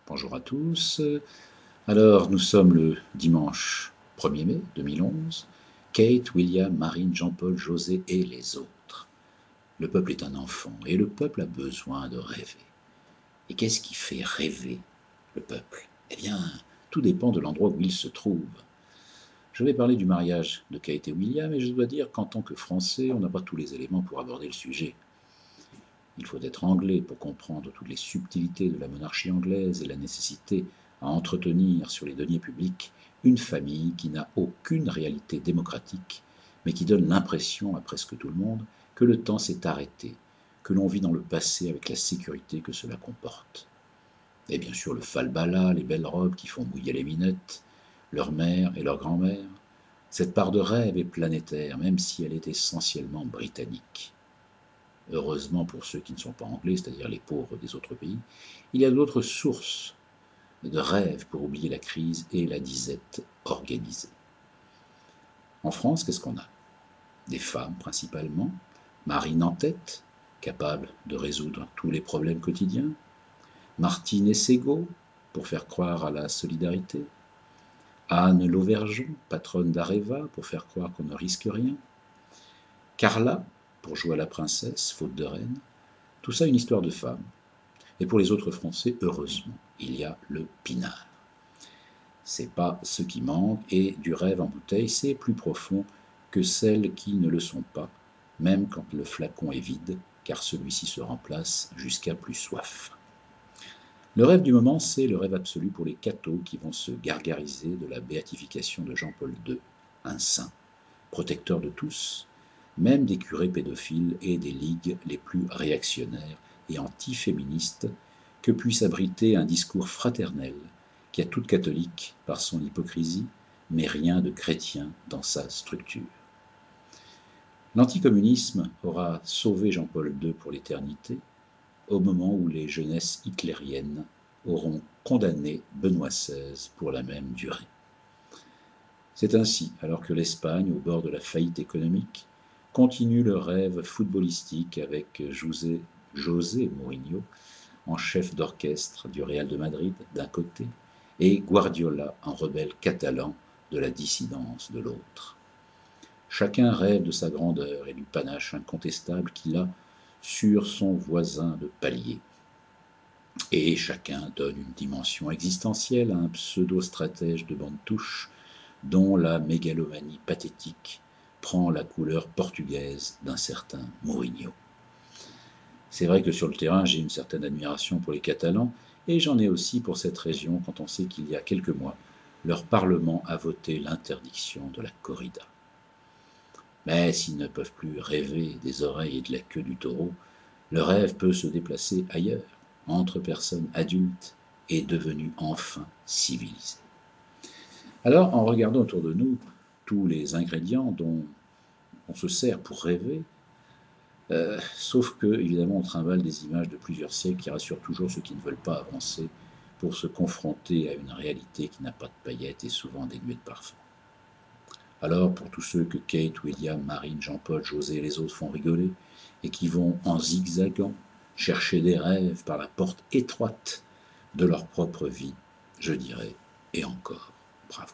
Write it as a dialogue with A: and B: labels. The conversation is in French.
A: Bonjour à tous. Alors, nous sommes le dimanche 1er mai 2011. Kate, William, Marine, Jean-Paul, José et les autres. Le peuple est un enfant et le peuple a besoin de rêver. Et qu'est-ce qui fait rêver le peuple? Eh bien, tout dépend de l'endroit où il se trouve. Je vais parler du mariage de Kate et William et je dois dire qu'en tant que Français, on n'a pas tous les éléments pour aborder le sujet. Il faut être anglais pour comprendre toutes les subtilités de la monarchie anglaise et la nécessité à entretenir sur les deniers publics une famille qui n'a aucune réalité démocratique, mais qui donne l'impression à presque tout le monde que le temps s'est arrêté, que l'on vit dans le passé avec la sécurité que cela comporte. Et bien sûr le falbala, les belles robes qui font mouiller les minettes, leur mère et leur grand-mère. Cette part de rêve est planétaire, même si elle est essentiellement britannique. Heureusement pour ceux qui ne sont pas anglais, c'est-à-dire les pauvres des autres pays, il y a d'autres sources de rêves pour oublier la crise et la disette organisée. En France, qu'est-ce qu'on a? Des femmes principalement, Marine en tête, capable de résoudre tous les problèmes quotidiens, Martine et Ségaud, pour faire croire à la solidarité, Anne Lauvergeon, patronne d'Areva, pour faire croire qu'on ne risque rien, Carla, pour jouer à la princesse, faute de reine. Tout ça une histoire de femme. Et pour les autres Français, heureusement, il y a le pinard. C'est pas ce qui manque, et du rêve en bouteille, c'est plus profond que celles qui ne le sont pas, même quand le flacon est vide, car celui-ci se remplace jusqu'à plus soif. Le rêve du moment, c'est le rêve absolu pour les cathos qui vont se gargariser de la béatification de Jean-Paul II, un saint, protecteur de tous, même des curés pédophiles et des ligues les plus réactionnaires et anti-féministes que puisse abriter un discours fraternel qui a tout de catholique par son hypocrisie, mais rien de chrétien dans sa structure. L'anticommunisme aura sauvé Jean-Paul II pour l'éternité, au moment où les jeunesses hitlériennes auront condamné Benoît XVI pour la même durée. C'est ainsi, alors que l'Espagne, au bord de la faillite économique, continue le rêve footballistique avec José Mourinho en chef d'orchestre du Real de Madrid d'un côté et Guardiola en rebelle catalan de la dissidence de l'autre. Chacun rêve de sa grandeur et du panache incontestable qu'il a sur son voisin de palier. Et chacun donne une dimension existentielle à un pseudo-stratège de bande touche dont la mégalomanie pathétique prend la couleur portugaise d'un certain Mourinho. C'est vrai que sur le terrain, j'ai une certaine admiration pour les Catalans, et j'en ai aussi pour cette région quand on sait qu'il y a quelques mois, leur Parlement a voté l'interdiction de la corrida. Mais s'ils ne peuvent plus rêver des oreilles et de la queue du taureau, le rêve peut se déplacer ailleurs, entre personnes adultes et devenues enfin civilisées. Alors, en regardant autour de nous tous les ingrédients dont on se sert pour rêver, sauf que, évidemment, on trimballe des images de plusieurs siècles qui rassurent toujours ceux qui ne veulent pas avancer pour se confronter à une réalité qui n'a pas de paillettes et souvent dénuée de parfum. Alors, pour tous ceux que Kate, William, Marine, Jean-Paul, José et les autres font rigoler, et qui vont, en zigzagant, chercher des rêves par la porte étroite de leur propre vie, je dirais, et encore, bravo.